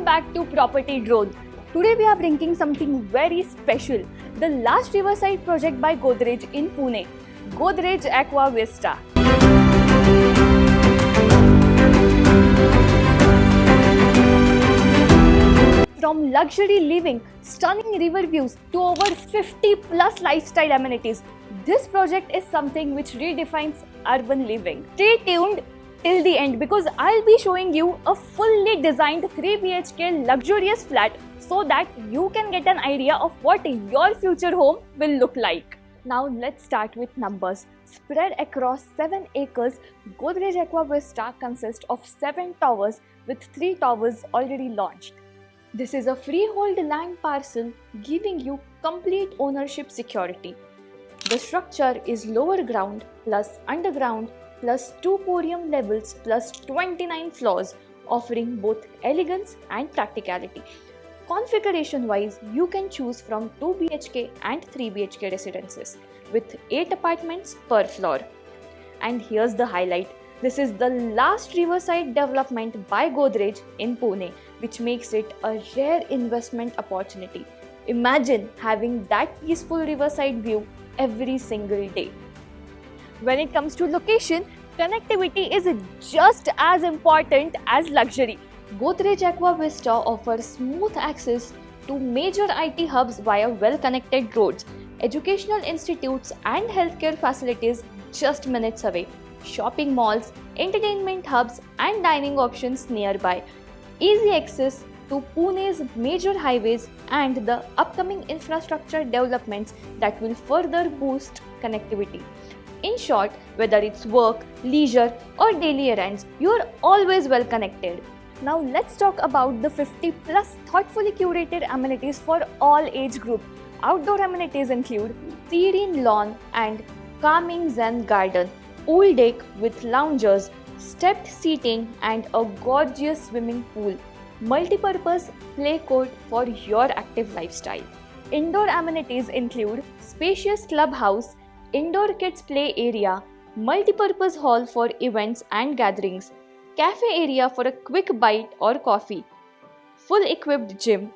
back to Property Drone. Today we are bringing something very special, the last riverside project by Godrej in Pune, Godrej Aqua Vista. From luxury living, stunning river views to over 50 plus lifestyle amenities, this project is something which redefines urban living. Stay tuned till the end because I'll be showing you a fully designed 3 BHK luxurious flat so that you can get an idea of what your future home will look like. Now let's start with numbers. Spread across 7 acres, Godrej Aqua Vista consists of 7 towers with 3 towers already launched. This is a freehold land parcel giving you complete ownership security. The structure is lower ground plus underground plus 2 podium levels plus 29 floors, offering both elegance and practicality. Configuration wise, you can choose from 2 BHK and 3 BHK residences with 8 apartments per floor. And here's the highlight. This is the last riverside development by Godrej in Pune, which makes it a rare investment opportunity. Imagine having that peaceful riverside view every single day. When it comes to location, connectivity is just as important as luxury. Godrej Aqua Vista offers smooth access to major IT hubs via well-connected roads, educational institutes and healthcare facilities just minutes away, shopping malls, entertainment hubs and dining options nearby, easy access to Pune's major highways and the upcoming infrastructure developments that will further boost connectivity. In short, whether it's work, leisure or daily errands, you are always well connected. Now let's talk about the 50 plus thoughtfully curated amenities for all age group. Outdoor amenities include serene lawn and calming zen garden, pool deck with loungers, stepped seating and a gorgeous swimming pool, multi-purpose play court for your active lifestyle. Indoor amenities include spacious clubhouse, indoor kids play area, multi-purpose hall for events and gatherings, cafe area for a quick bite or coffee, full equipped gym,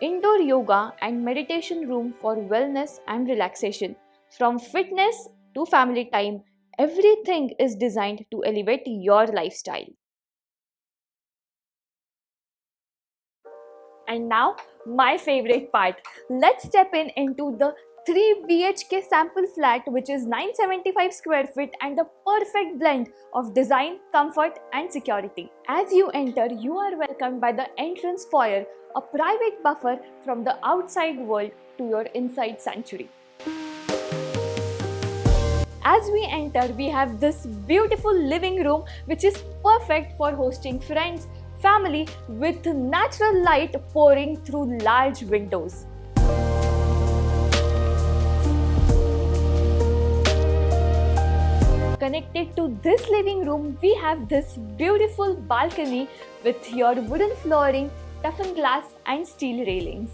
indoor yoga and meditation room for wellness and relaxation. From fitness to family time, everything is designed to elevate your lifestyle. And now, my favorite part. Let's step into the 3 BHK sample flat, which is 975 square feet and a perfect blend of design, comfort and security. As you enter, you are welcomed by the entrance foyer, a private buffer from the outside world to your inside sanctuary. As we enter, we have this beautiful living room which is perfect for hosting friends, family with natural light pouring through large windows. Connected to this living room, we have this beautiful balcony with your wooden flooring, toughened glass and steel railings.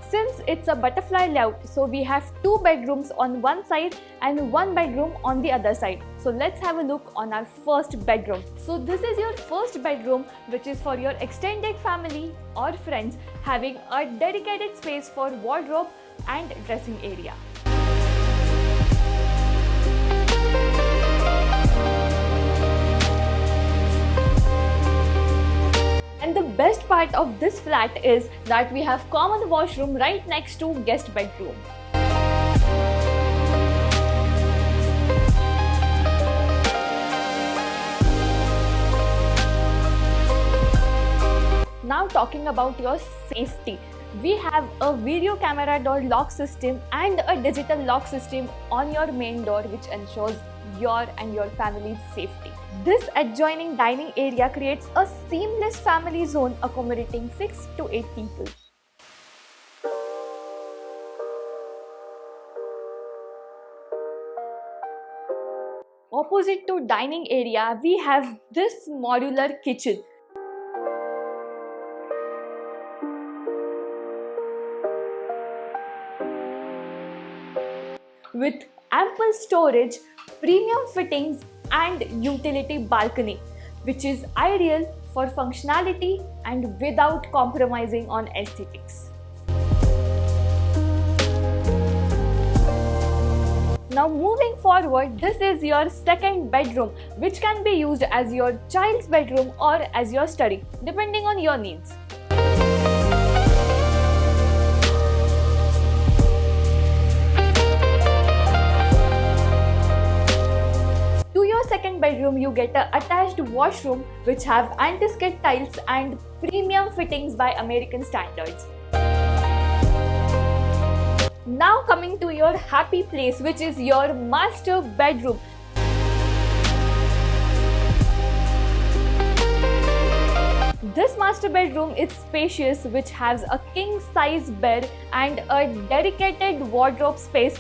Since it's a butterfly layout, so we have 2 bedrooms on one side and 1 bedroom on the other side. So let's have a look on our first bedroom. So this is your first bedroom, which is for your extended family or friends, having a dedicated space for wardrobe and dressing area. And the best part of this flat is that we have common washroom right next to guest bedroom. Now talking about your safety. We have a video camera door lock system and a digital lock system on your main door, which ensures your and your family's safety. This adjoining dining area creates a seamless family zone accommodating 6 to 8 people. Opposite to dining area, we have this modular kitchen. With ample storage, premium fittings and utility balcony. which is ideal for functionality and without compromising on aesthetics. Now moving forward, this is your second bedroom, which can be used as your child's bedroom or as your study, depending on your needs. To your second bedroom, you get an attached washroom which have anti-skid tiles and premium fittings by American standards. Now coming to your happy place, which is your master bedroom. This master bedroom is spacious, which has a king size bed and a dedicated wardrobe space.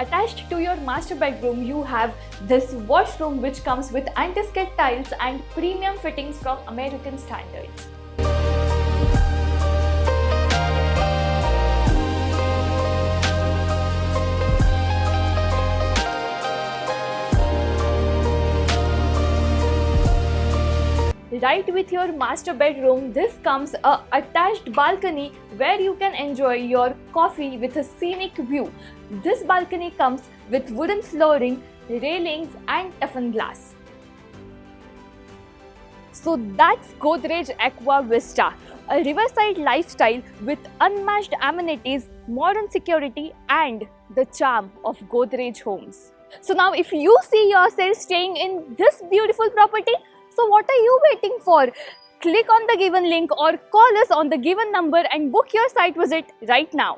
Attached to your master bedroom, you have this washroom which comes with anti-skid tiles and premium fittings from American standards. Right with your master bedroom, this comes a attached balcony where you can enjoy your coffee with a scenic view. This balcony comes with wooden flooring, railings and toughened glass. So that's Godrej Aqua Vista, a riverside lifestyle with unmatched amenities, modern security and the charm of Godrej Homes. So now if you see yourself staying in this beautiful property, so what are you waiting for? Click on the given link or call us on the given number and book your site visit right now.